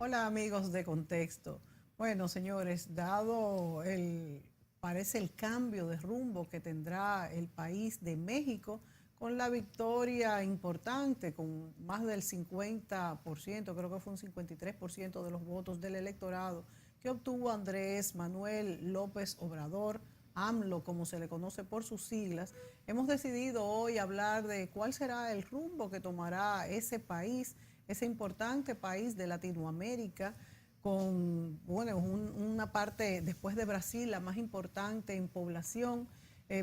Hola amigos de Contexto. Bueno, señores, parece el cambio de rumbo que tendrá el país de México con la victoria importante, con más del 50%, creo que fue un 53% de los votos del electorado que obtuvo Andrés Manuel López Obrador, AMLO, como se le conoce por sus siglas. Hemos decidido hoy hablar de cuál será el rumbo que tomará ese país, ese importante país de Latinoamérica, con bueno, una parte después de Brasil, la más importante en población,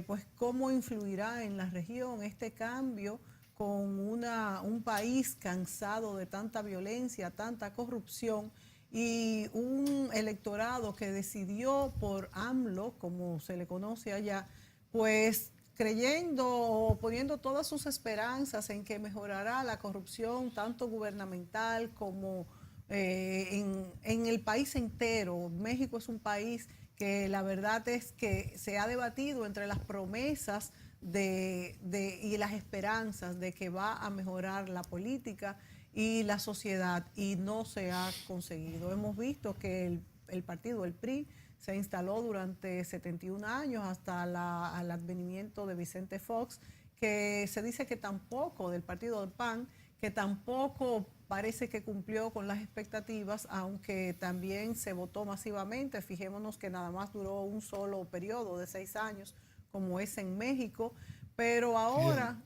pues cómo influirá en la región este cambio con un país cansado de tanta violencia, tanta corrupción y un electorado que decidió por AMLO, como se le conoce allá, pues creyendo o poniendo todas sus esperanzas en que mejorará la corrupción, tanto gubernamental como en el país entero. México es un país que la verdad es que se ha debatido entre las promesas y las esperanzas de que va a mejorar la política y la sociedad, y no se ha conseguido. Hemos visto que el partido, el PRI, se instaló durante 71 años hasta el advenimiento de Vicente Fox, que se dice que tampoco, del partido del PAN, que tampoco parece que cumplió con las expectativas, aunque también se votó masivamente. Fijémonos que nada más duró un solo periodo de 6 años, como es en México, pero ¿Quién? ahora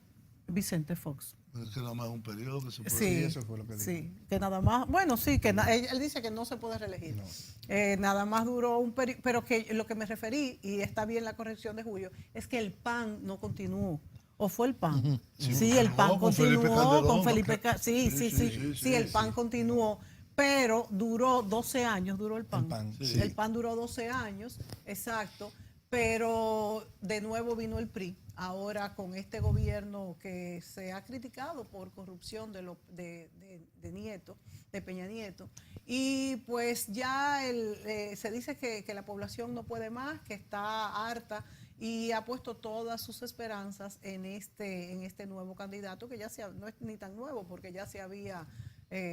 Vicente Fox. Es que nada más es un periodo que se puede Sí, Sí, eso fue lo que dijo. sí, que nada más, bueno, sí, él dice que no se puede reelegir. No. Nada más duró un periodo, pero que lo que me referí, y está bien la corrección de Julio, es que el PAN no continuó. ¿O fue el PAN? Sí, Sí, el PAN continuó con Felipe continuó con Calderón. Felipe, sí, Sí, sí, sí, sí, sí, sí, sí, el PAN sí. continuó, pero duró 12 años, duró el El PAN. PAN, Sí. El sí. PAN duró 12 años, exacto, pero de nuevo vino el PRI, ahora con este gobierno que se ha criticado por corrupción de Nieto, de Peña Nieto, y pues ya se dice que la población no puede más, que está harta y ha puesto todas sus esperanzas en este nuevo candidato, que no es ni tan nuevo porque ya se había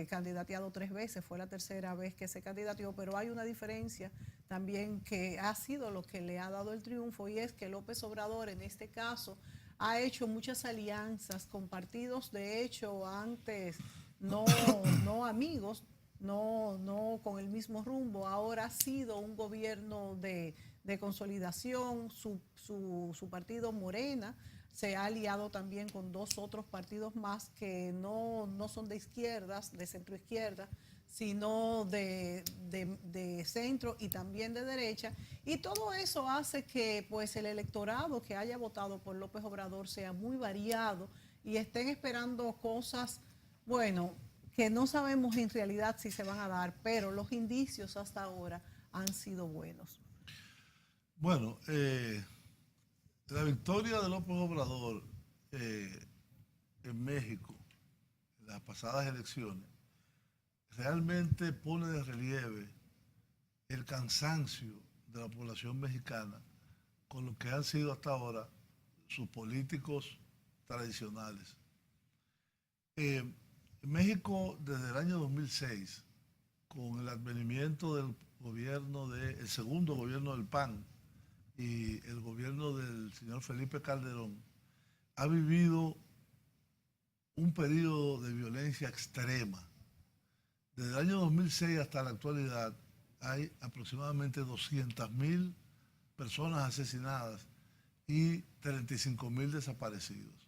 candidateado 3 veces, fue la tercera vez que se candidateó, pero hay una diferencia también que ha sido lo que le ha dado el triunfo, y es que López Obrador en este caso ha hecho muchas alianzas con partidos, de hecho antes no amigos, no con el mismo rumbo. Ahora ha sido un gobierno de consolidación. Su partido Morena se ha aliado también con dos otros partidos más que no son de izquierdas, de centro izquierda, sino de centro y también de derecha. Y todo eso hace que pues el electorado que haya votado por López Obrador sea muy variado y estén esperando cosas, bueno, que no sabemos en realidad si se van a dar, pero los indicios hasta ahora han sido buenos. Bueno, la victoria de López Obrador eh, en México, en las pasadas elecciones, realmente pone de relieve el cansancio de la población mexicana con lo que han sido hasta ahora sus políticos tradicionales. En México, desde el año 2006, con el advenimiento del el segundo gobierno del PAN y el gobierno del señor Felipe Calderón, ha vivido un periodo de violencia extrema. Desde el año 2006 hasta la actualidad hay aproximadamente 200.000 personas asesinadas y 35.000 desaparecidos.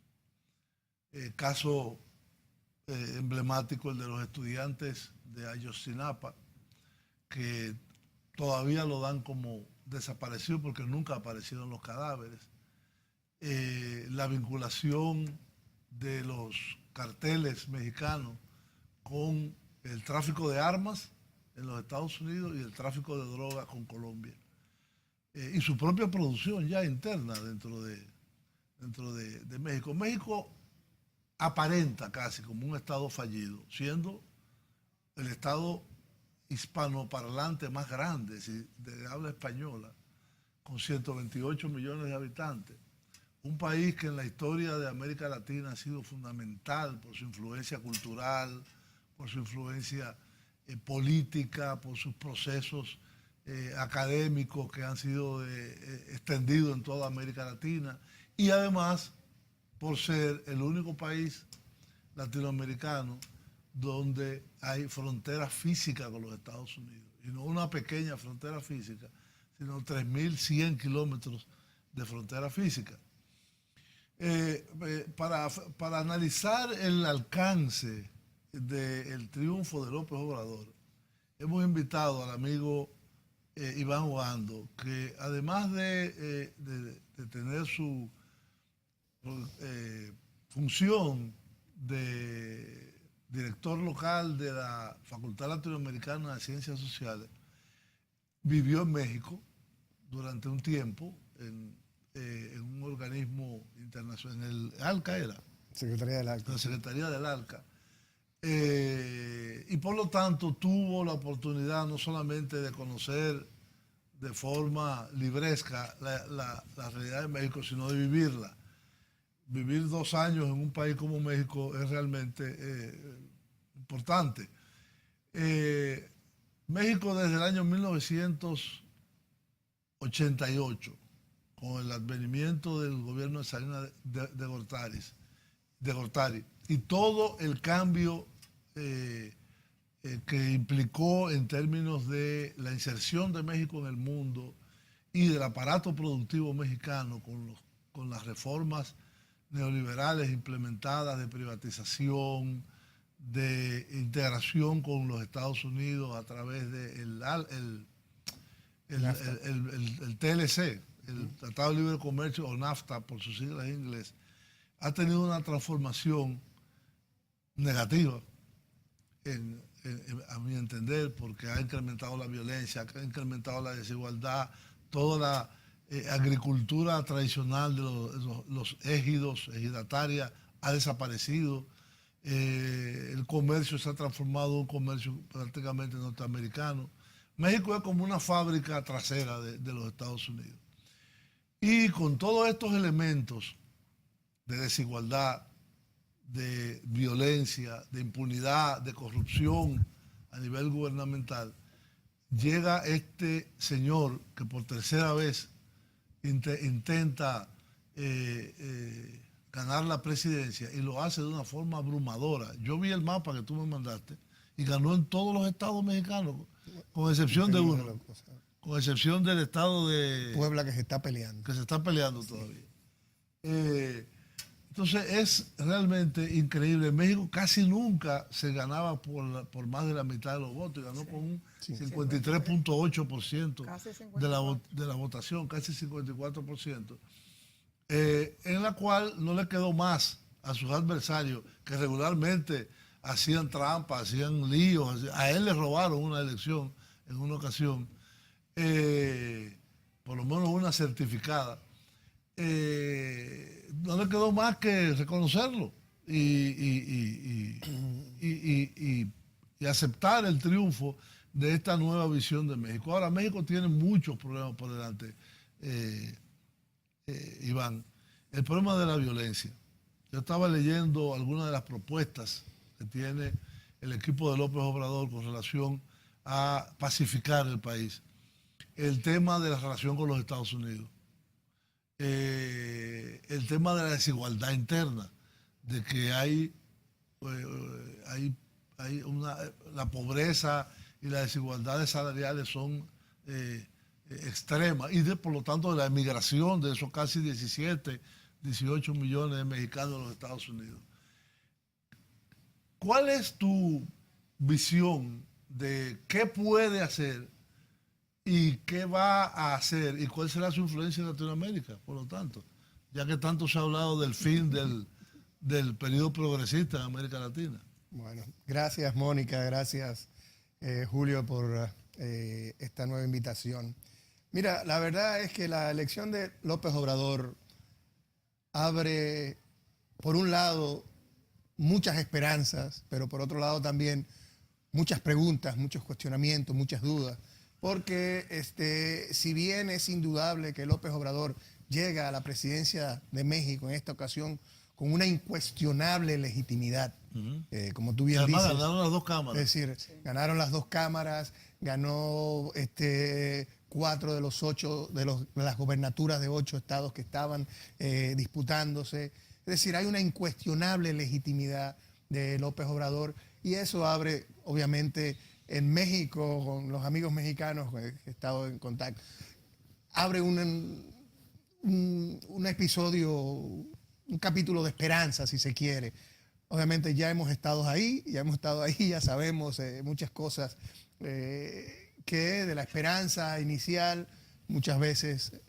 Caso emblemático el de los estudiantes de Ayotzinapa, que todavía lo dan como desaparecido porque nunca aparecieron los cadáveres. La vinculación de los carteles mexicanos con el tráfico de armas en los Estados Unidos y el tráfico de drogas con Colombia. Y su propia producción ya interna dentro de México. México aparenta casi como un estado fallido, siendo el estado hispanoparlante más grande, de habla española, con 128 millones de habitantes. Un país que en la historia de América Latina ha sido fundamental por su influencia cultural, por su influencia política, por sus procesos académicos que han sido extendidos en toda América Latina y además por ser el único país latinoamericano donde hay frontera física con los Estados Unidos. Y no una pequeña frontera física, sino 3.100 kilómetros de frontera física. Para analizar el alcance del triunfo de López Obrador, hemos invitado al amigo Iván Obando, que además de tener su función de director local de la Facultad Latinoamericana de Ciencias Sociales, vivió en México durante un tiempo en un organismo internacional, en el ALCA era. Secretaría del ALCA. La Secretaría del ALCA. Y por lo tanto tuvo la oportunidad no solamente de conocer de forma libresca la realidad de México, sino de vivirla. Vivir 2 años en un país como México es realmente importante. México desde el año 1988, con el advenimiento del gobierno de Salinas de Gortari, y todo el cambio que implicó en términos de la inserción de México en el mundo y del aparato productivo mexicano con las reformas neoliberales implementadas de privatización, de integración con los Estados Unidos a través del TLC, el Tratado de Libre Comercio, o NAFTA por sus siglas en inglés, ha tenido una transformación negativa, a mi entender, porque ha incrementado la violencia, ha incrementado la desigualdad, toda la agricultura tradicional de los ejidos, ejidatarias, ha desaparecido. El comercio se ha transformado en un comercio prácticamente norteamericano. México es como una fábrica trasera de los Estados Unidos. Y con todos estos elementos de desigualdad, de violencia, de impunidad, de corrupción a nivel gubernamental, llega este señor que por tercera vez intenta ganar la presidencia, y lo hace de una forma abrumadora. Yo vi el mapa que tú me mandaste y ganó en todos los estados mexicanos, con excepción de uno, con excepción del estado de Puebla, que se está peleando. Que se está peleando todavía. Entonces es realmente increíble. México casi nunca se ganaba por más de la mitad de los votos, y ganó con un 53.8% de la votación, casi 54%, en la cual no le quedó más a sus adversarios, que regularmente hacían trampas, hacían líos. A él le robaron una elección en una ocasión, por lo menos una certificada. No le quedó más que reconocerlo y aceptar el triunfo de esta nueva visión de México. Ahora, México tiene muchos problemas por delante, Iván. El problema de la violencia. Yo estaba leyendo algunas de las propuestas que tiene el equipo de López Obrador con relación a pacificar el país. El tema de la relación con los Estados Unidos. El tema de la desigualdad interna, de que la pobreza y las desigualdades salariales son extremas, y por lo tanto de la emigración de esos casi 18 millones de mexicanos de los Estados Unidos. ¿Cuál es tu visión de qué puede hacer y qué va a hacer, y cuál será su influencia en Latinoamérica, por lo tanto, ya que tanto se ha hablado del fin del periodo progresista en América Latina? Bueno, gracias Mónica, gracias Julio por esta nueva invitación. Mira, la verdad es que la elección de López Obrador abre, por un lado, muchas esperanzas, pero por otro lado también muchas preguntas, muchos cuestionamientos, muchas dudas. Porque si bien es indudable que López Obrador llega a la presidencia de México en esta ocasión con una incuestionable legitimidad. Como tú bien Además, dices. ganaron las dos cámaras. Es decir, ganaron las dos cámaras, ganó 4 de los 8, de las gobernaturas de 8 estados que estaban disputándose. Es decir, hay una incuestionable legitimidad de López Obrador y eso abre, obviamente, en México, con los amigos mexicanos que he estado en contacto, abre un episodio, un capítulo de esperanza, si se quiere. Obviamente ya hemos estado ahí, ya sabemos muchas cosas que de la esperanza inicial, muchas veces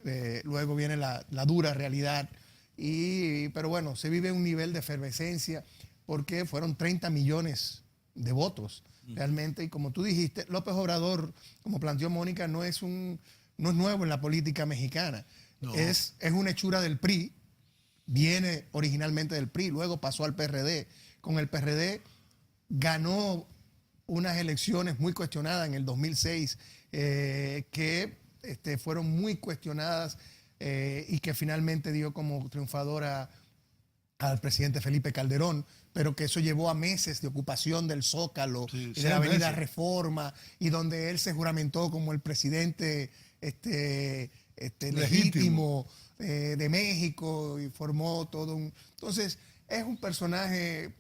luego viene la dura realidad. Pero bueno, se vive un nivel de efervescencia porque fueron 30 millones de votos realmente. Y como tú dijiste, López Obrador, como planteó Mónica, no es nuevo en la política mexicana. No. Es una hechura del PRI. Viene originalmente del PRI, luego pasó al PRD. Con el PRD ganó unas elecciones muy cuestionadas en el 2006, que fueron muy cuestionadas y que finalmente dio como triunfadora al presidente Felipe Calderón, pero que eso llevó a meses de ocupación del Zócalo y de la Avenida meses. Reforma, y donde él se juramentó como el presidente legítimo de México y formó todo un... Entonces, es un personaje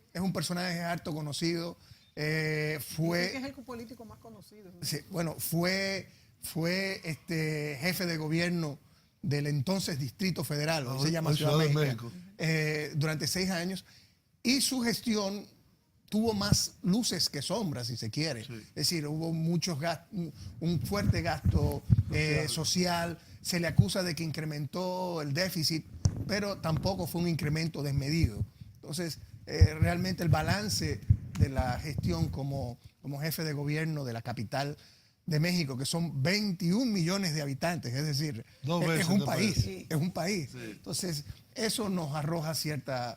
harto conocido. Dicen que es el político más conocido, ¿no? Sí, bueno, fue jefe de gobierno del entonces Distrito Federal, hoy se llama Ciudad de México, durante 6 años, y su gestión tuvo más luces que sombras, si se quiere. Sí. Es decir, hubo muchos gastos, un fuerte gasto social. Se le acusa de que incrementó el déficit, pero tampoco fue un incremento desmedido. Entonces, realmente el balance de la gestión como jefe de gobierno de la capital de México, que son 21 millones de habitantes, es decir, es un país. Sí. Es un país. Sí. Entonces, eso nos arroja ciertas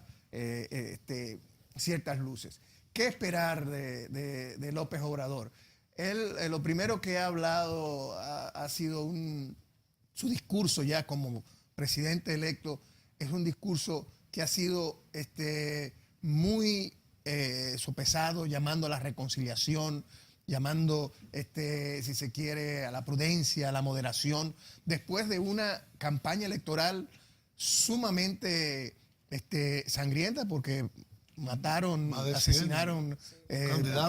luces. ¿Qué esperar de López Obrador? Él, lo primero que ha hablado ha sido su discurso ya como presidente electo, es un discurso que ha sido muy sopesado, llamando a la reconciliación, llamando, si se quiere, a la prudencia, a la moderación, después de una campaña electoral sumamente sangrienta, porque asesinaron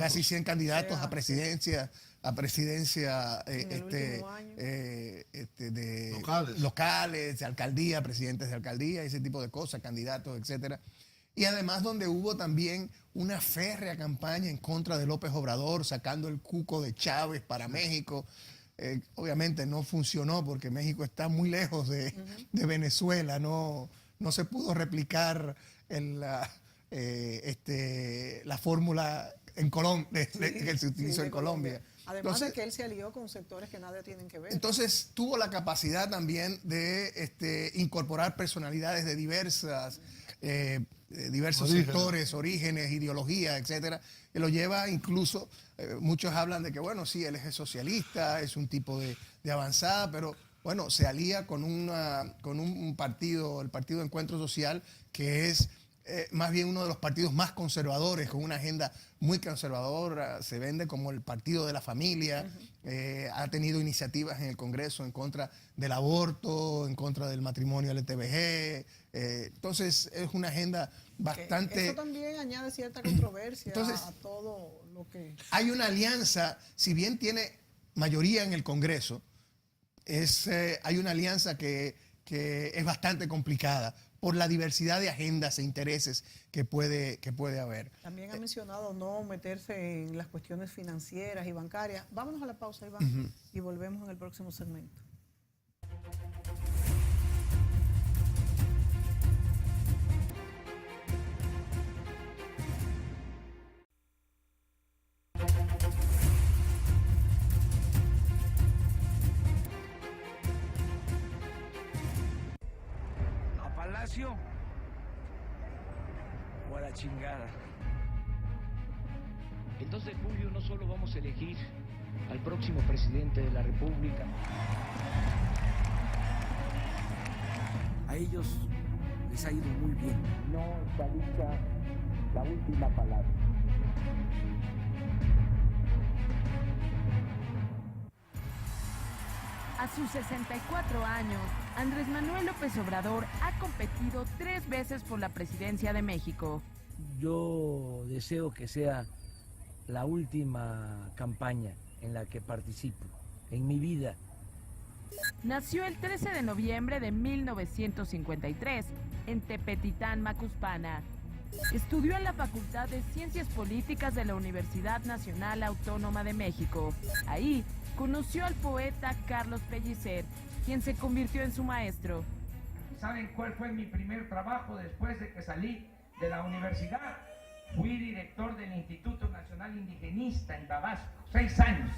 casi 100 candidatos a presidencia locales, de alcaldía, presidentes de alcaldía, ese tipo de cosas, candidatos, etcétera. Y además donde hubo también una férrea campaña en contra de López Obrador, sacando el cuco de Chávez para México. Obviamente no funcionó porque México está muy lejos de Venezuela, no se pudo replicar la fórmula en Colombia, que se utilizó en Colombia. Además de que él se alió con sectores que nada tienen que ver. Entonces tuvo la capacidad también de incorporar personalidades de diversos sectores, orígenes, ideologías, etcétera, que lo lleva incluso, muchos hablan de que, bueno, sí, él es socialista, es un tipo de avanzada, pero bueno, se alía con un partido, el Partido de Encuentro Social, que es más bien uno de los partidos más conservadores, con una agenda muy conservadora, se vende como el partido de la familia, ha tenido iniciativas en el Congreso en contra del aborto, en contra del matrimonio LGTB, entonces es una agenda bastante... Eso también añade cierta controversia a todo lo que... Hay una alianza, si bien tiene mayoría en el Congreso, hay una alianza que es bastante complicada por la diversidad de agendas e intereses que puede haber. También ha mencionado no meterse en las cuestiones financieras y bancarias. Vámonos a la pausa, Iván, y volvemos en el próximo segmento. O a la chingada. Entonces, Julio, no solo vamos a elegir al próximo presidente de la República. A ellos les ha ido muy bien. No está dicha la última palabra. A sus 64 años, Andrés Manuel López Obrador ha competido 3 veces por la presidencia de México. Yo deseo que sea la última campaña en la que participo en mi vida. Nació el 13 de noviembre de 1953 en Tepetitán, Macuspana. Estudió en la Facultad de Ciencias Políticas de la Universidad Nacional Autónoma de México. Ahí conoció al poeta Carlos Pellicer, quien se convirtió en su maestro. ¿Saben cuál fue mi primer trabajo después de que salí de la universidad? Fui director del Instituto Nacional Indigenista en Tabasco, 6 años.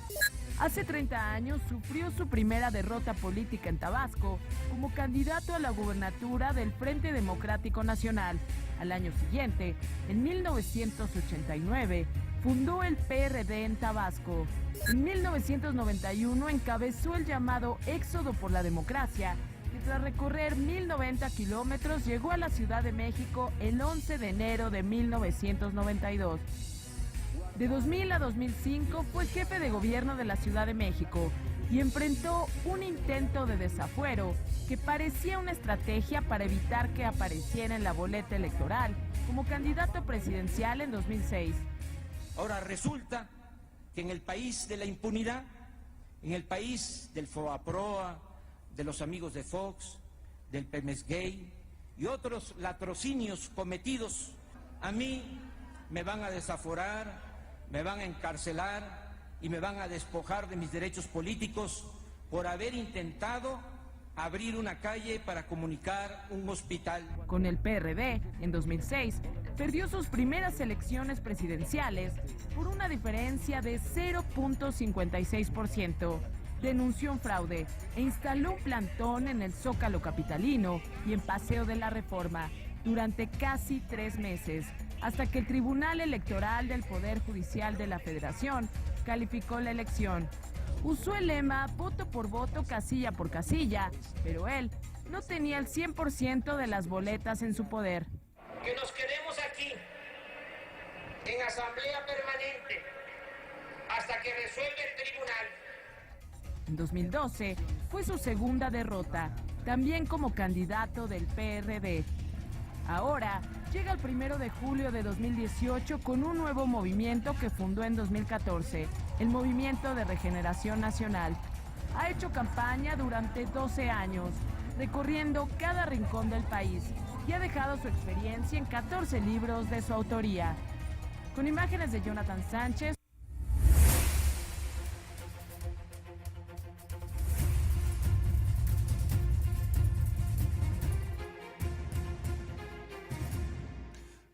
Hace 30 años sufrió su primera derrota política en Tabasco como candidato a la gubernatura del Frente Democrático Nacional. Al año siguiente, en 1989, fundó el PRD en Tabasco. En 1991 encabezó el llamado Éxodo por la Democracia y tras recorrer 1090 kilómetros llegó a la Ciudad de México el 11 de enero de 1992. De 2000 a 2005 fue jefe de gobierno de la Ciudad de México y enfrentó un intento de desafuero que parecía una estrategia para evitar que apareciera en la boleta electoral como candidato presidencial en 2006. Ahora resulta que en el país de la impunidad, en el país del FOAPROA, de los amigos de Fox, del Pemex Gay y otros latrocinios cometidos, a mí me van a desaforar, me van a encarcelar y me van a despojar de mis derechos políticos por haber intentado abrir una calle para comunicar un hospital. Con el PRD, en 2006, perdió sus primeras elecciones presidenciales por una diferencia de 0.56%. Denunció un fraude e instaló un plantón en el Zócalo capitalino y en Paseo de la Reforma durante casi 3 meses, hasta que el Tribunal Electoral del Poder Judicial de la Federación calificó la elección. Usó el lema voto por voto, casilla por casilla, pero él no tenía el 100% de las boletas en su poder. Que nos quedemos aquí, en asamblea permanente, hasta que resuelva el tribunal. En 2012 fue su segunda derrota, también como candidato del PRD. Ahora llega el 1 de julio de 2018 con un nuevo movimiento que fundó en 2014, el Movimiento de Regeneración Nacional. Ha hecho campaña durante 12 años, recorriendo cada rincón del país y ha dejado su experiencia en 14 libros de su autoría. Con imágenes de Jonathan Sánchez.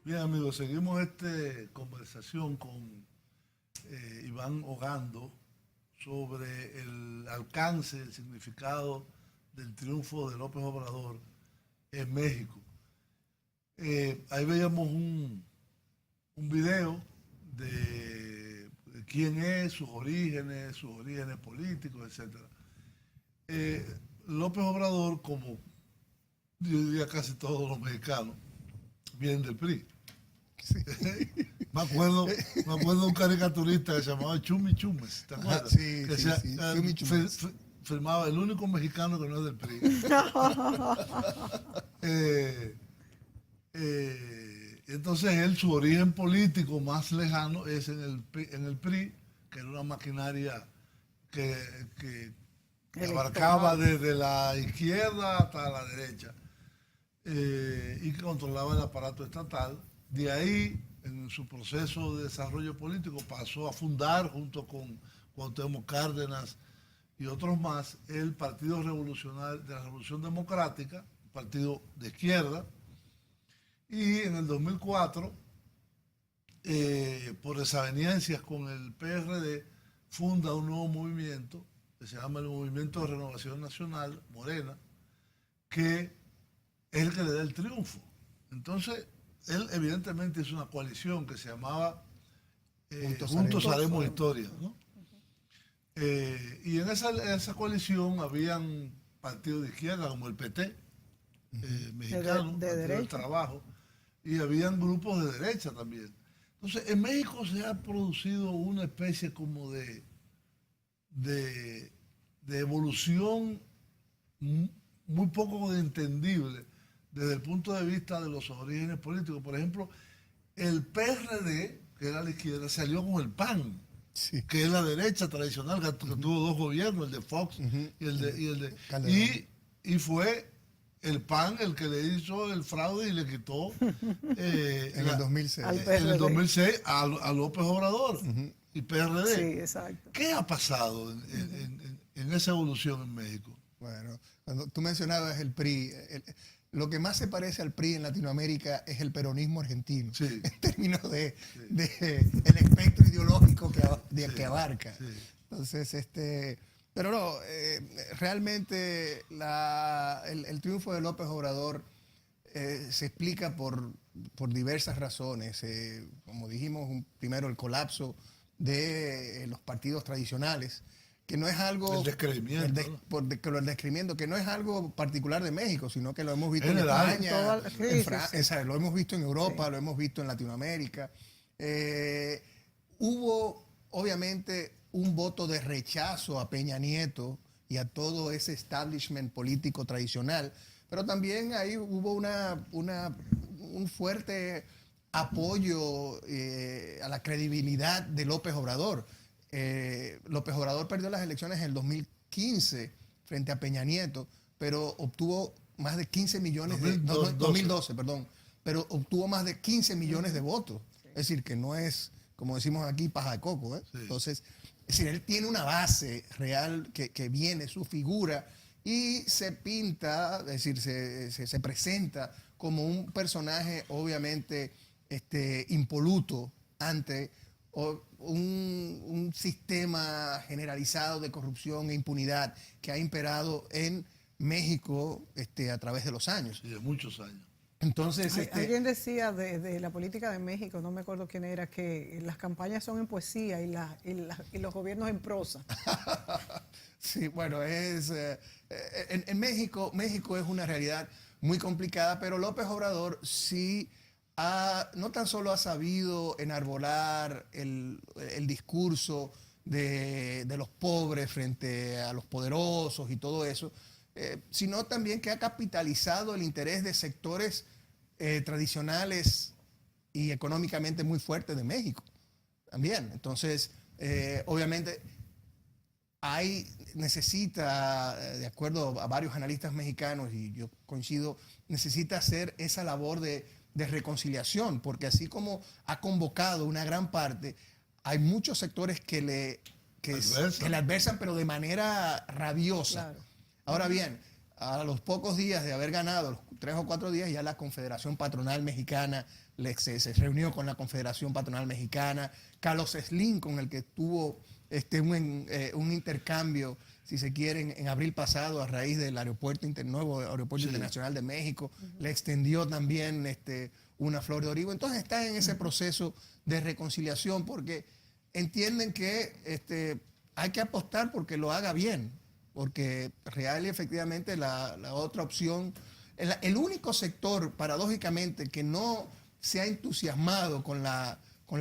Bien, amigos, seguimos esta conversación con Iván Ogando sobre el alcance, el significado del triunfo de López Obrador en México. Ahí veíamos un video de quién es, sus orígenes políticos, etc. López Obrador, como yo diría casi todos los mexicanos, vienen del PRI. Sí. Me acuerdo de un caricaturista que se llamaba Chumi Chumes, ¿te acuerdas? Sí, que sí, sí. Chumi Chumes. Firmaba el único mexicano que no es del PRI. Entonces él, su origen político más lejano es en el PRI, que era una maquinaria que abarcaba desde la izquierda hasta la derecha. Y que controlaba el aparato estatal. De ahí, en su proceso de desarrollo político, pasó a fundar, junto con Cuauhtémoc Cárdenas y otros más, el Partido Revolucionario de la Revolución Democrática, un partido de izquierda. Y en el 2004, por desavenencias con el PRD, funda un nuevo movimiento que se llama el Movimiento de Renovación Nacional, Morena, que es el que le da el triunfo. Entonces, él evidentemente hizo una coalición que se llamaba Juntos Haremos Historia, ¿no? Y en esa coalición habían partidos de izquierda como el PT, mexicano, de Partido del derecha. Trabajo, y habían grupos de derecha también. Entonces, en México se ha producido una especie como de evolución muy poco entendible desde el punto de vista de los orígenes políticos. Por ejemplo, el PRD, que era la izquierda, salió con el PAN, Sí. que es la derecha tradicional, que tuvo dos gobiernos, el de Fox y el de Calderón. y fue el PAN el que le hizo el fraude y le quitó En el 2006. Al en el PRD. 2006 a López Obrador y PRD. Sí, exacto. ¿Qué ha pasado en esa evolución en México? Bueno, cuando tú mencionabas el PRI, lo que más se parece al PRI en Latinoamérica es el peronismo argentino, Sí. en términos de el espectro ideológico que abarca. Sí. Entonces, pero no, realmente el triunfo de López Obrador se explica por diversas razones. Como dijimos, primero el colapso de los partidos tradicionales, que no es algo... El descreimiento, el descreimiento, que no es algo particular de México, sino que lo hemos visto en General. España, Sí. lo hemos visto en Europa, Sí. lo hemos visto en Latinoamérica. Hubo, obviamente, un voto de rechazo a Peña Nieto y a todo ese establishment político tradicional, pero también ahí hubo un fuerte apoyo a la credibilidad de López Obrador. López Obrador perdió las elecciones en el 2015 frente a Peña Nieto, pero obtuvo más de 15 millones 2012, perdón, pero obtuvo más de 15 millones de votos. Es decir, que no es, como decimos aquí, paja de coco. Sí. Entonces, es decir, él tiene una base real que viene, su figura, y se pinta, es decir, se presenta como un personaje obviamente impoluto ante un sistema generalizado de corrupción e impunidad que ha imperado en México a través de los años. Sí, de muchos años. Entonces, Alguien decía de la política de México, no me acuerdo quién era, que las campañas son en poesía y los gobiernos en prosa. sí, bueno, en México es una realidad muy complicada, pero López Obrador sí no tan solo ha sabido enarbolar el discurso de los pobres frente a los poderosos y todo eso, sino también que ha capitalizado el interés de sectores tradicionales y económicamente muy fuertes de México también. Entonces, obviamente, necesita, de acuerdo a varios analistas mexicanos, y yo coincido, necesita hacer esa labor de reconciliación, porque así como ha convocado una gran parte, hay muchos sectores que le adversan, pero de manera rabiosa. Claro. Ahora bien, a los pocos días de haber ganado, los 3 o 4 días, ya la Confederación Patronal Mexicana se reunió con la Confederación Patronal Mexicana. Carlos Slim, con el que tuvo un intercambio, si se quiere, en abril pasado a raíz del nuevo aeropuerto internacional de México, le extendió también una flor de origo. Entonces está en ese proceso de reconciliación porque entienden que hay que apostar porque lo haga bien, porque real y efectivamente la otra opción, el único sector paradójicamente que no se ha entusiasmado con la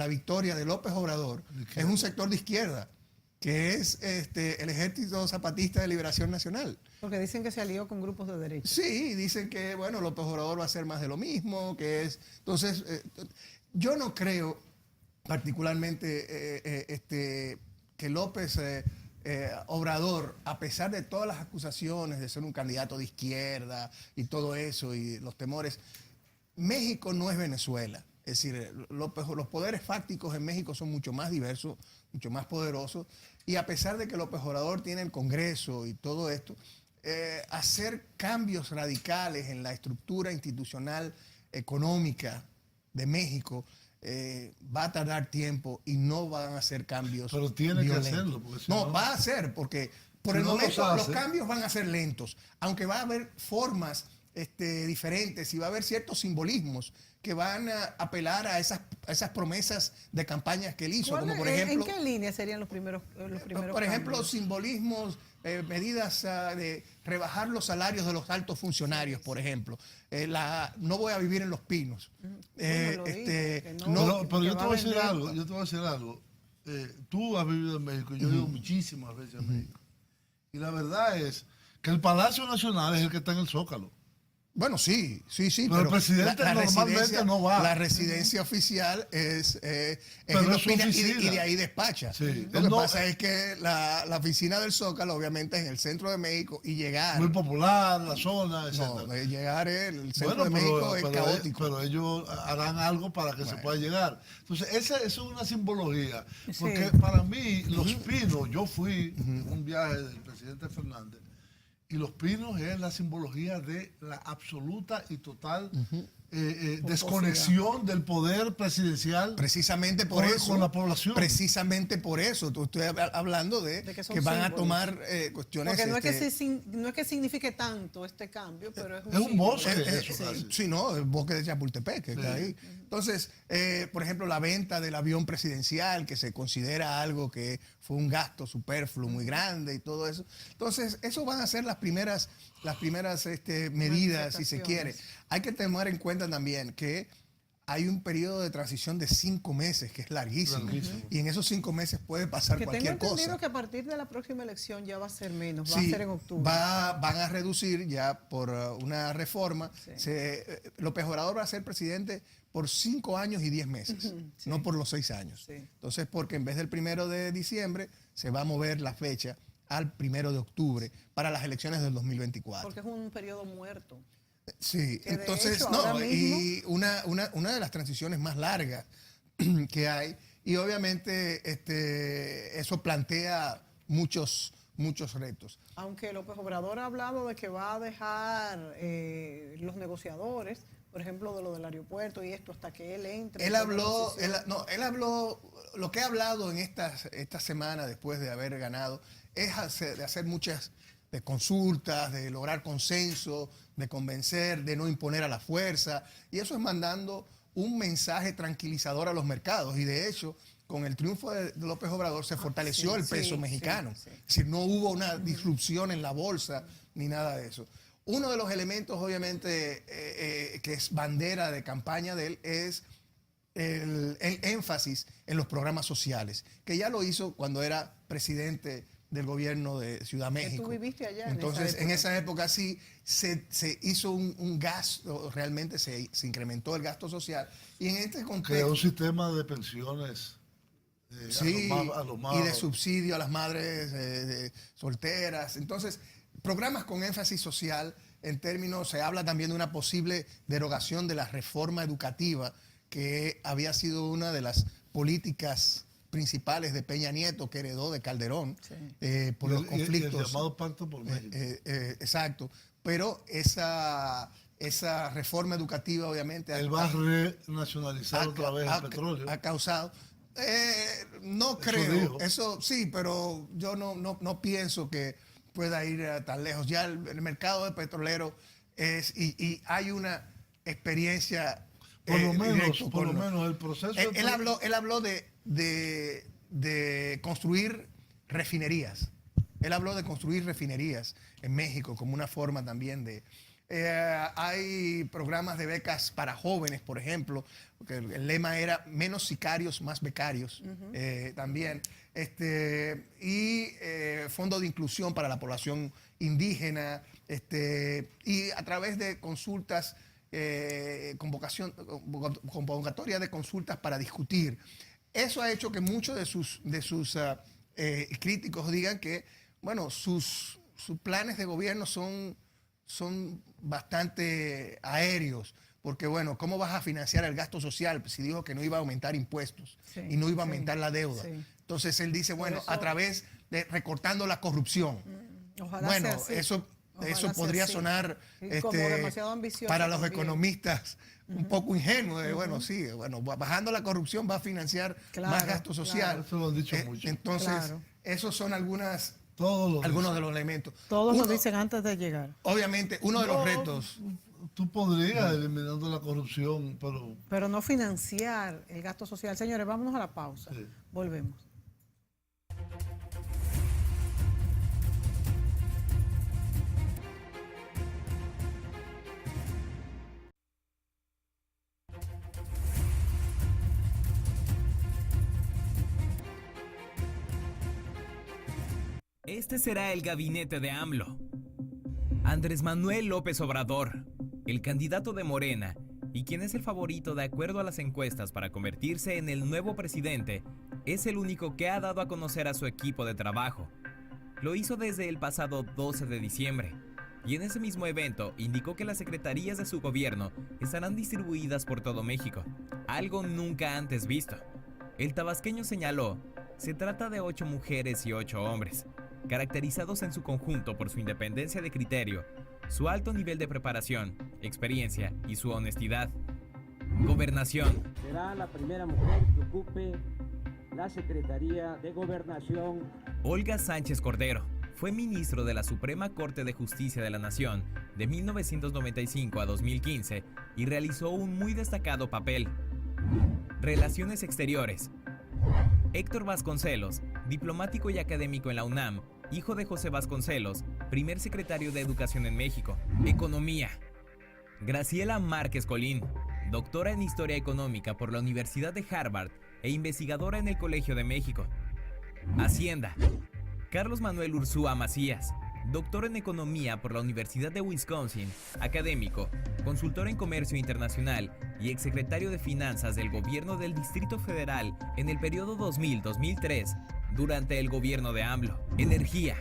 victoria de López Obrador es un sector de izquierda, que es el Ejército Zapatista de Liberación Nacional. Porque dicen que se alió con grupos de derecha. Sí, dicen que, bueno, López Obrador va a hacer más de lo mismo, Entonces, yo no creo particularmente que López Obrador, a pesar de todas las acusaciones de ser un candidato de izquierda y todo eso y los temores, México no es Venezuela. Es decir, los poderes fácticos en México son mucho más diversos, mucho más poderosos, y a pesar de que López Obrador tiene el Congreso y todo esto, hacer cambios radicales en la estructura institucional económica de México va a tardar tiempo y no van a ser cambios Pero tiene violentos. que hacerlo. Porque si No, va a ser, porque por si el no lo momento hace, los cambios van a ser lentos, aunque va a haber formas diferentes y va a haber ciertos simbolismos que van a apelar a esas promesas de campañas que él hizo, como por ejemplo... ¿En qué línea serían los primeros Por ejemplo, cambios? simbolismos, medidas de rebajar los salarios de los altos funcionarios, por ejemplo. No voy a vivir en Los Pinos. Bueno, lo dijo, que no, Pero que yo te va voy a a decir vender- algo, yo te voy a decir algo. Tú has vivido en México, yo he ido muchísimas veces a México. Y la verdad es que el Palacio Nacional es el que está en el Zócalo. Bueno, sí. Pero el presidente normalmente residencia- no va. La residencia oficial es Pero en es Los su Pinos oficina. y de ahí despacha. Sí. Lo Él que no- pasa es que la oficina del Zócalo obviamente es en el centro de México y llegar... Muy popular, la zona, etc. No, llegar el centro de México es caótico. Pero ellos harán algo para que se pueda llegar. Entonces, esa es una simbología. Porque para mí, Los Pinos, yo fui en un viaje del presidente Fernández, y Los Pinos es la simbología de la absoluta y total desconexión del poder presidencial Precisamente por eso. con la población. Precisamente por eso. Estoy hablando de que son que van a símbolos. tomar cuestiones... Porque no es que signifique tanto este cambio, pero es un Es un símbolo. bosque. Eso casi. Sí, no, el bosque de Chapultepec, que está ahí. Entonces, por ejemplo, la venta del avión presidencial, que se considera algo que fue un gasto superfluo muy grande y todo eso. Entonces, eso van a ser las primeras medidas, si se quiere. Hay que tener en cuenta también que hay un periodo de transición de 5 meses, que es larguísimo. Y en esos 5 meses puede pasar Que tengo cualquier entendido cosa. que a partir de la próxima elección ya va a ser menos, va a Sí, ser en octubre. van a reducir ya por una reforma. López Obrador va a ser presidente por 5 años y 10 meses, no por los 6 años. Sí. Entonces, porque en vez del 1 de diciembre, se va a mover la fecha al 1 de octubre para las elecciones del 2024. Porque es un periodo muerto. Sí, Que de entonces, hecho, no, ahora y una de las transiciones más largas que hay, y obviamente eso plantea muchos retos. Aunque López Obrador ha hablado de que va a dejar los negociadores, por ejemplo, de lo del aeropuerto y esto, hasta que él entre. Él habló, lo que ha hablado en esta semana después de haber ganado, es de hacer muchas de consultas, de lograr consenso, de convencer, de no imponer a la fuerza, y eso es mandando un mensaje tranquilizador a los mercados, y de hecho, con el triunfo de López Obrador se fortaleció el peso mexicano. sí. Es decir, no hubo una disrupción en la bolsa ni nada de eso. Uno de los elementos, obviamente, que es bandera de campaña de él es el énfasis en los programas sociales, que ya lo hizo cuando era presidente del gobierno de Ciudad México. tú viviste allá Entonces, en esa época sí se hizo un gasto, realmente se incrementó el gasto social. Y en este Creó contexto... un sistema de pensiones Sí, a los más, y de subsidio a las madres solteras. Entonces, programas con énfasis social, en términos, se habla también de una posible derogación de la reforma educativa, que había sido una de las políticas principales de Peña Nieto, que heredó de Calderón, por los conflictos. Y el llamado Pacto por México. Exacto. Pero esa reforma educativa, obviamente... Él va a renacionalizar otra vez el petróleo. Ha causado... no Eso creo, dijo. eso sí, pero yo no pienso que pueda ir tan lejos. Ya el mercado de petrolero es, y hay una experiencia. Por lo directo con- menos el proceso. Él habló de construir refinerías. Él habló de construir refinerías en México como una forma también de... hay programas de becas para jóvenes, por ejemplo, porque el lema era menos sicarios, más becarios, también. Y fondo de inclusión para la población indígena, y a través de consultas, convocatoria de consultas para discutir. Eso ha hecho que muchos de sus críticos digan que, bueno, sus planes de gobierno son bastante aéreos, porque bueno, ¿cómo vas a financiar el gasto social? Pues si dijo que no iba a aumentar impuestos y no iba a aumentar la deuda. Sí. Entonces él dice, bueno, eso- a través de recortando la corrupción. Ojalá Bueno, sea así. eso Ojalá sea podría así. sonar Y como demasiado ambicioso para los también. economistas un poco ingenuo. Bueno, sí, bueno, bajando la corrupción va a financiar Claro, más gasto social. claro. Eso lo han dicho mucho. Entonces, Claro. esos son algunas algunos de los elementos. Todos lo dicen antes de llegar. Obviamente, uno de los retos. Tú podrías eliminando la corrupción, Pero no financiar el gasto social. Señores, vámonos a la pausa. Sí. Volvemos. Este será el gabinete de AMLO. Andrés Manuel López Obrador, el candidato de Morena y quien es el favorito de acuerdo a las encuestas para convertirse en el nuevo presidente, es el único que ha dado a conocer a su equipo de trabajo. Lo hizo desde el pasado 12 de diciembre y en ese mismo evento indicó que las secretarías de su gobierno estarán distribuidas por todo México, algo nunca antes visto. El tabasqueño señaló, se trata de 8 mujeres y 8 hombres, caracterizados en su conjunto por su independencia de criterio, su alto nivel de preparación, experiencia y su honestidad. Gobernación. Será la primera mujer que ocupe la Secretaría de Gobernación. Olga Sánchez Cordero fue ministro de la Suprema Corte de Justicia de la Nación de 1995 a 2015 y realizó un muy destacado papel. Relaciones Exteriores. Héctor Vasconcelos, diplomático y académico en la UNAM, hijo de José Vasconcelos, primer secretario de Educación en México. Economía. Graciela Márquez Colín, doctora en Historia Económica por la Universidad de Harvard e investigadora en el Colegio de México. Hacienda. Carlos Manuel Ursúa Macías, doctor en Economía por la Universidad de Wisconsin, académico, consultor en Comercio Internacional y exsecretario de Finanzas del Gobierno del Distrito Federal en el periodo 2000-2003, durante el gobierno de AMLO. Energía.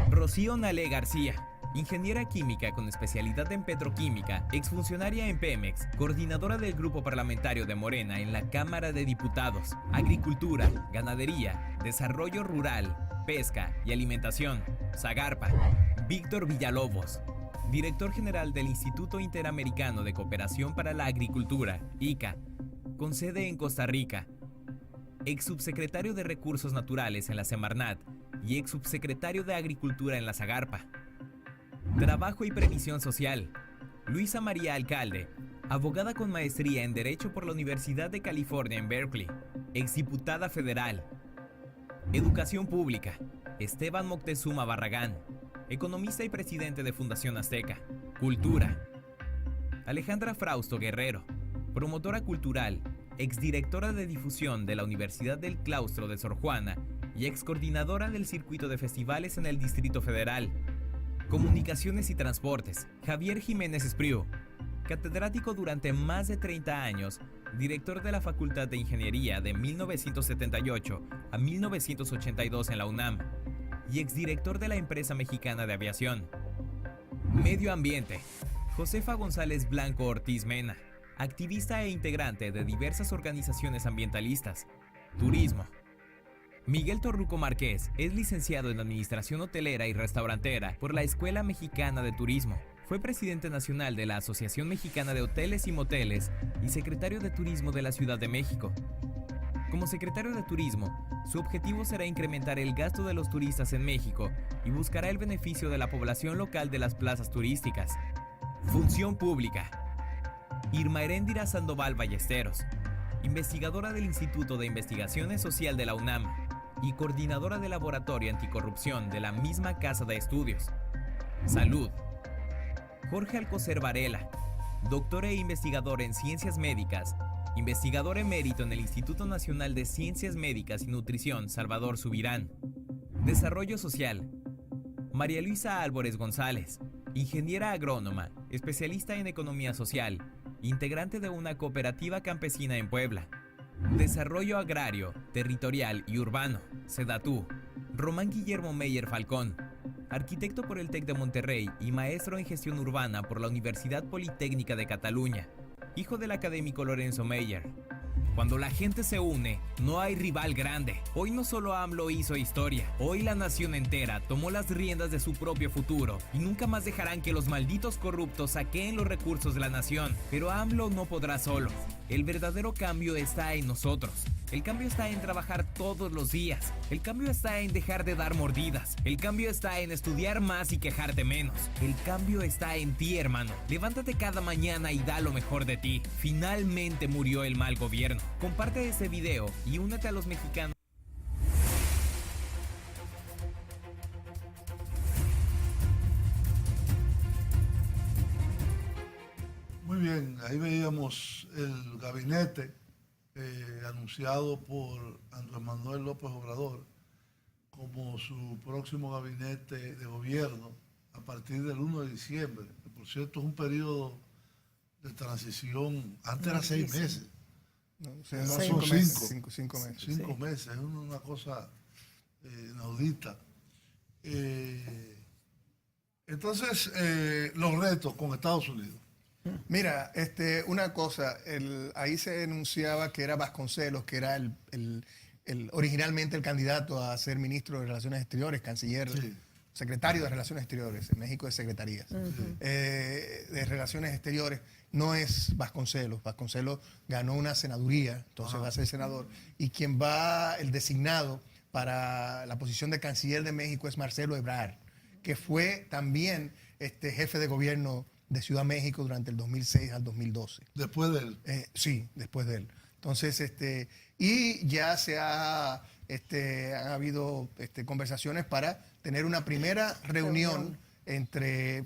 Rocío Nalé García, ingeniera química con especialidad en petroquímica, exfuncionaria en Pemex, coordinadora del grupo parlamentario de Morena en la Cámara de Diputados. Agricultura, ganadería, desarrollo rural, pesca y alimentación. Zagarpa. Víctor Villalobos, director general del Instituto Interamericano de Cooperación para la Agricultura, ICA, con sede en Costa Rica. Ex subsecretario de Recursos Naturales en la Semarnat y ex subsecretario de Agricultura en la Zagarpa. Trabajo y Previsión Social. Luisa María Alcalde, abogada con maestría en Derecho por la Universidad de California en Berkeley, exdiputada federal. Educación Pública. Esteban Moctezuma Barragán, economista y presidente de Fundación Azteca. Cultura. Alejandra Frausto Guerrero, promotora cultural, exdirectora de difusión de la Universidad del Claustro de Sor Juana y excoordinadora del circuito de festivales en el Distrito Federal. Comunicaciones y Transportes. Javier Jiménez Espriu, catedrático durante más de 30 años, director de la Facultad de Ingeniería de 1978 a 1982 en la UNAM y exdirector de la Empresa Mexicana de Aviación. Medio Ambiente. Josefa González Blanco Ortiz Mena, activista e integrante de diversas organizaciones ambientalistas. Turismo. Miguel Torruco Márquez es licenciado en Administración Hotelera y Restaurantera por la Escuela Mexicana de Turismo. Fue presidente nacional de la Asociación Mexicana de Hoteles y Moteles y secretario de Turismo de la Ciudad de México. Como secretario de Turismo, su objetivo será incrementar el gasto de los turistas en México y buscará el beneficio de la población local de las plazas turísticas. Función Pública. Irma Heréndira Sandoval Ballesteros, investigadora del Instituto de Investigaciones Social de la UNAM y coordinadora del Laboratorio Anticorrupción de la misma Casa de Estudios. Salud. Jorge Alcocer Varela, doctor e investigador en Ciencias Médicas, investigador emérito en el Instituto Nacional de Ciencias Médicas y Nutrición Salvador Subirán. Desarrollo Social. María Luisa Álvarez González, ingeniera agrónoma, especialista en economía social, integrante de una cooperativa campesina en Puebla. Desarrollo Agrario, Territorial y Urbano, SEDATU. Román Guillermo Meyer Falcón, arquitecto por el TEC de Monterrey y maestro en gestión urbana por la Universidad Politécnica de Cataluña, hijo del académico Lorenzo Meyer. Cuando la gente se une, no hay rival grande. Hoy no solo AMLO hizo historia, hoy la nación entera tomó las riendas de su propio futuro y nunca más dejarán que los malditos corruptos saqueen los recursos de la nación. Pero AMLO no podrá solo. El verdadero cambio está en nosotros. El cambio está en trabajar todos los días. El cambio está en dejar de dar mordidas. El cambio está en estudiar más y quejarte menos. El cambio está en ti, hermano. Levántate cada mañana y da lo mejor de ti. Finalmente murió el mal gobierno. Comparte este video y únete a los mexicanos. Muy bien, ahí veíamos el gabinete anunciado por Andrés Manuel López Obrador como su próximo gabinete de gobierno a partir del 1 de diciembre. Que por cierto, es un periodo de transición, antes era 6 meses. No, Ahora son son 5 meses. 5 meses, es una cosa inaudita. Entonces, los retos con Estados Unidos. Mira, una cosa, ahí se enunciaba que era Vasconcelos, que era originalmente el candidato a ser ministro de Relaciones Exteriores, canciller, Sí. secretario de Relaciones Exteriores, en México es secretarías, de Relaciones Exteriores, no es Vasconcelos. Vasconcelos ganó una senaduría, entonces va a ser senador, y quien va, el designado para la posición de canciller de México es Marcelo Ebrard, que fue también jefe de gobierno de Ciudad México durante el 2006 al 2012. Después de él. Sí, después de él. Entonces, y ya han habido conversaciones para tener una primera reunión entre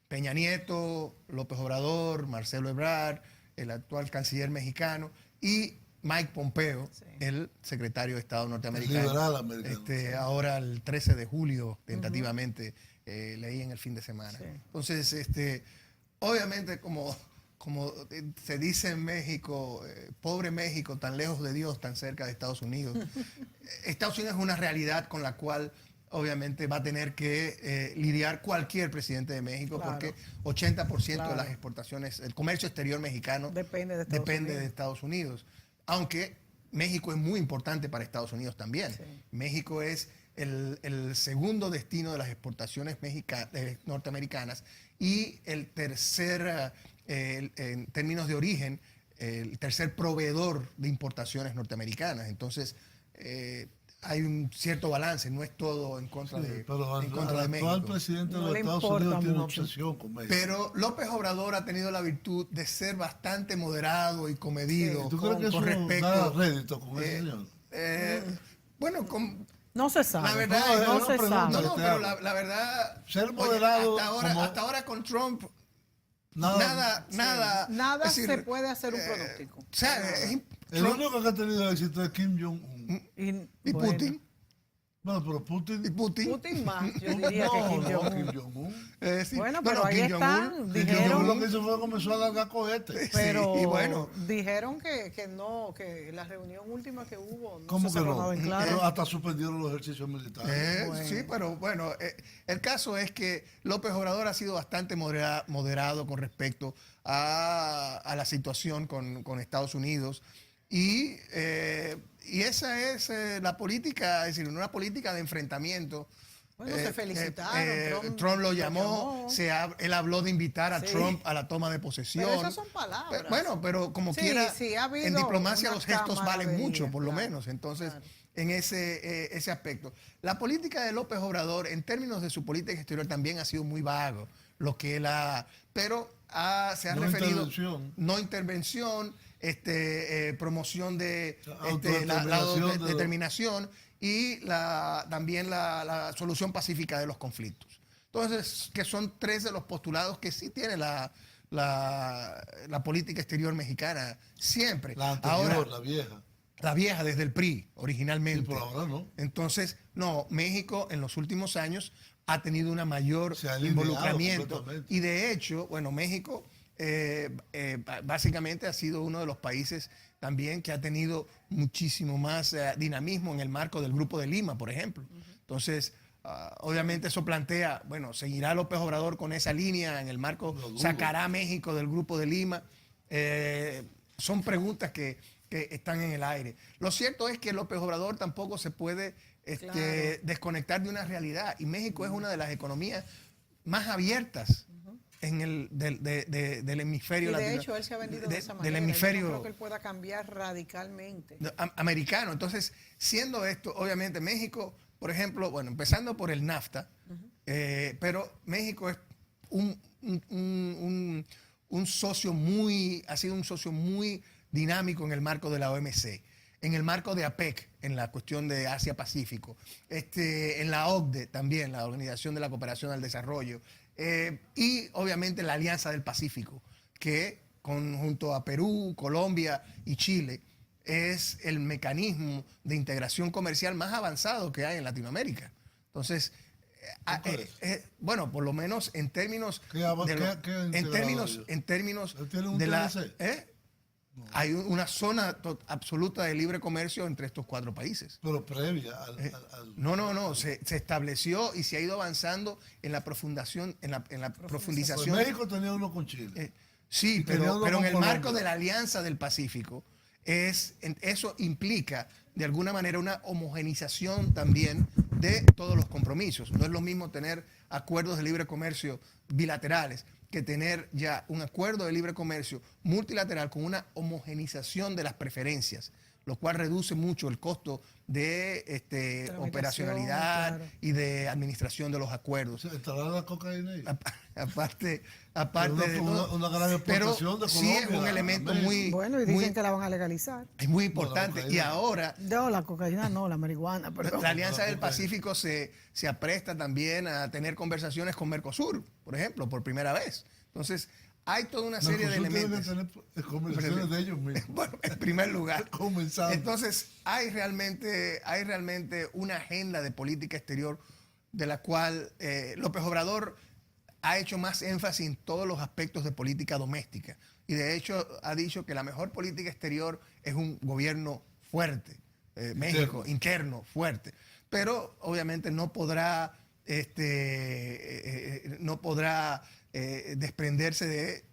Peña Nieto, López Obrador, Marcelo Ebrard, el actual canciller mexicano, y Mike Pompeo, el secretario de Estado norteamericano. Liberal americano. Ahora el 13 de julio, tentativamente, leí en el fin de semana. Sí. Entonces, obviamente, como se dice en México, pobre México, tan lejos de Dios, tan cerca de Estados Unidos. Estados Unidos es una realidad con la cual obviamente va a tener que lidiar cualquier presidente de México, claro, porque 80% de las exportaciones, el comercio exterior mexicano depende de Estados Unidos. Aunque México es muy importante para Estados Unidos también. Sí. México es el segundo destino de las exportaciones norteamericanas y el tercer, en términos de origen, el tercer proveedor de importaciones norteamericanas. Entonces, hay un cierto balance, no es todo en contra de México. El actual presidente de los Estados Unidos tiene obsesión con México. Pero López Obrador ha tenido la virtud de ser bastante moderado y comedido. ¿Tú crees que eso da rédito con ese señor? Bueno, no se sabe. La verdad, no se sabe. No, pero la verdad, ser moderado. Oye, hasta ahora con Trump, nada se puede hacer un pronóstico. O sea, el único que ha tenido éxito es Kim Jong-un. Y bueno. Putin. Bueno, pero Putin. Y Putin más, yo diría que Kim Jong-un. Sí. Bueno, pero ahí están. Dijeron lo que hizo fue comenzó a largar cohetes. Pero sí, y bueno, dijeron que no, que la reunión última que hubo no ¿cómo se que no? cerraba en claro. Hasta suspendieron los ejercicios militares. Bueno. Sí, pero bueno, el caso es que López Obrador ha sido bastante moderado con respecto a la situación con Estados Unidos. Y esa es la política, es decir, una política de enfrentamiento. Bueno, se felicitaron. Trump lo llamó. Él habló de invitar a Trump a la toma de posesión. Pero esas son palabras. Pero como quiera, en diplomacia los gestos valen mucho, por lo menos. Entonces, en ese aspecto. La política de López Obrador, en términos de su política exterior, también ha sido muy vago. Lo que él pero se ha referido. No intervención. Promoción de la determinación y también la solución pacífica de los conflictos. Entonces, que son 3 de los postulados que sí tiene la política exterior mexicana siempre. La anterior, ahora, la vieja. La vieja desde el PRI, originalmente. Sí, por ahora no. Entonces, no, México en los últimos años ha tenido una mayor involucramiento. Y de hecho, bueno, México básicamente ha sido uno de los países también que ha tenido muchísimo más dinamismo en el marco del Grupo de Lima, por ejemplo. Entonces, obviamente eso plantea, bueno, ¿seguirá López Obrador con esa línea en el marco? ¿Sacará a México del Grupo de Lima? Son preguntas que están en el aire. Lo cierto es que López Obrador tampoco se puede desconectar de una realidad, y México es una de las economías más abiertas del hemisferio Y de latino. hecho, él se ha vendido de esa manera. Del hemisferio Yo no creo que él pueda cambiar radicalmente. americano. Entonces, siendo esto, obviamente México, por ejemplo, bueno, empezando por el NAFTA, pero México es un socio ha sido un socio muy dinámico en el marco de la OMC, en el marco de APEC, en la cuestión de Asia-Pacífico, en la OCDE también, la Organización de la Cooperación al Desarrollo, y obviamente la Alianza del Pacífico, que junto a Perú, Colombia y Chile, es el mecanismo de integración comercial más avanzado que hay en Latinoamérica. Entonces, bueno, por lo menos en términos de la... Hay una zona absoluta de libre comercio entre estos 4 países. Pero previa No. Se estableció y se ha ido avanzando en la profundización. Pues México tenía uno con Chile. Sí, pero en el marco de la Alianza del Pacífico, eso implica de alguna manera una homogenización también de todos los compromisos. No es lo mismo tener acuerdos de libre comercio bilaterales que tener ya un acuerdo de libre comercio multilateral con una homogenización de las preferencias, lo cual reduce mucho el costo de operacionalidad, claro, y de administración de los acuerdos. ¿Estará la cocaína ahí? Aparte una gran exportación de Colombia. Sí, es un elemento muy... Bueno, y dicen que la van a legalizar. Es muy importante. Y ahora... No, la cocaína no, la marihuana, perdón. La Alianza del Pacífico se apresta también a tener conversaciones con Mercosur, por ejemplo, por primera vez. Entonces, hay toda una serie de elementos. Tener conversaciones de ellos mismos. Bueno, en primer lugar. Comenzando. Entonces, hay realmente una agenda de política exterior de la cual López Obrador ha hecho más énfasis en todos los aspectos de política doméstica. Y de hecho ha dicho que la mejor política exterior es un gobierno fuerte, México, interno, fuerte. Pero obviamente no podrá desprenderse de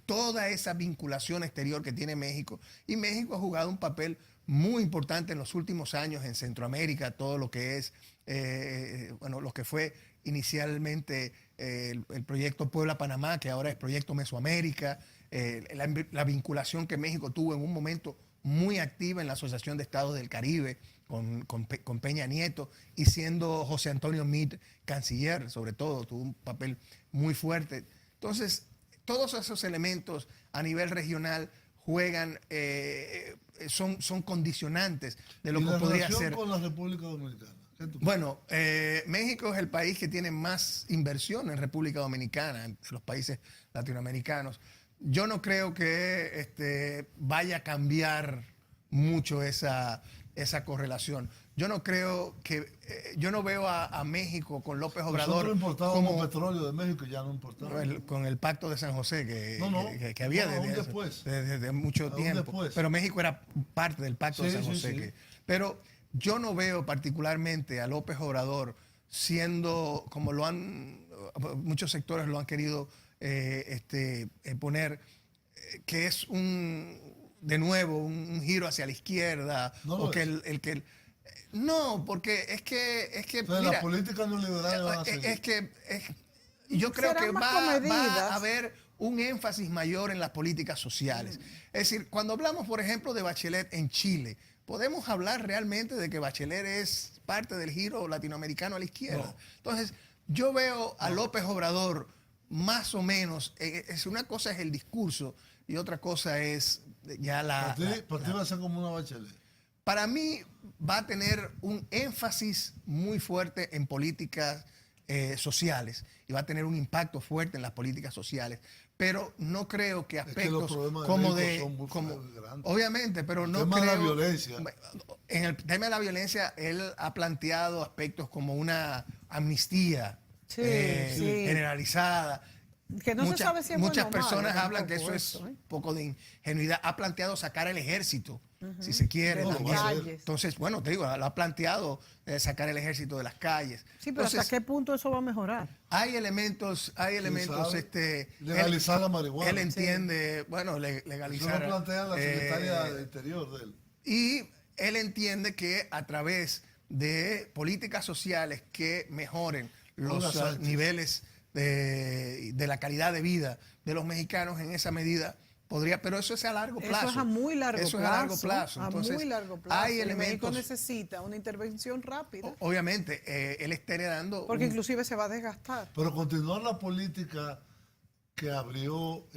toda esa vinculación exterior que tiene México. Y México ha jugado un papel muy importante en los últimos años en Centroamérica, todo lo que es, lo que fue inicialmente el proyecto Puebla-Panamá, que ahora es proyecto Mesoamérica, la vinculación que México tuvo en un momento muy activa en la Asociación de Estados del Caribe con Peña Nieto, y siendo José Antonio Meade canciller, sobre todo, tuvo un papel muy fuerte. Entonces, todos esos elementos a nivel regional juegan, son condicionantes de lo que podría ser. ¿Con la República Dominicana? Bueno, México es el país que tiene más inversión en República Dominicana, en los países latinoamericanos. Yo no creo que vaya a cambiar mucho esa correlación. Yo no creo que, yo no veo a México con López Obrador. Nosotros importábamos petróleo de México y ya no importamos. Con el Pacto de San José que había desde mucho tiempo. Pero México era parte del Pacto de San José. Sí. Pero yo no veo particularmente a López Obrador siendo, como muchos sectores lo han querido poner, que es de nuevo un giro hacia la izquierda, no, porque es que mira, la política neoliberal va a seguir. Yo creo que va a haber un énfasis mayor en las políticas sociales. Es decir, cuando hablamos, por ejemplo, de Bachelet en Chile, podemos hablar realmente de que Bachelet es parte del giro latinoamericano a la izquierda. No. Entonces, yo veo a López Obrador más o menos, una cosa es el discurso y otra cosa es ya ¿Para ti va a ser como una Bachelet? Para mí va a tener un énfasis muy fuerte en políticas sociales y va a tener un impacto fuerte en las políticas sociales, pero no creo que aspectos como obviamente, pero no creo. La violencia. En el tema de la violencia, él ha planteado aspectos como una amnistía generalizada. Que no se sabe si es muchas bueno o personas malo, hablan que eso es un poco de ingenuidad. Ha planteado sacar el ejército, si se quiere. Entonces, bueno, te digo, lo ha planteado sacar el ejército de las calles. Sí, pero ¿hasta qué punto eso va a mejorar? Hay elementos, legalizar la marihuana. Él entiende, legalizar. Eso lo plantea la secretaria de Interior de él. Y él entiende que a través de políticas sociales que mejoren los niveles de la calidad de vida de los mexicanos en esa medida. Podría, pero eso es a largo plazo. Eso es a muy largo plazo. Eso es a largo plazo. Entonces, a muy largo plazo. hay y elementos. México necesita una intervención rápida. Obviamente, él está heredando. Porque inclusive se va a desgastar. Pero continuar la política que abrió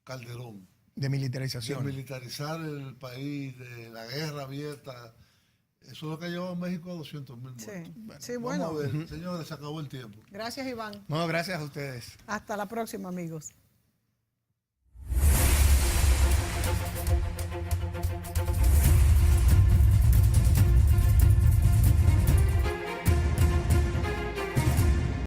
Calderón. De militarización. De militarizar el país, de la guerra abierta. Eso es lo que ha llevado a México a 200,000 muertos. Sí, bueno. Vamos a ver, señores, se acabó el tiempo. Gracias, Iván. No, gracias a ustedes. Hasta la próxima, amigos.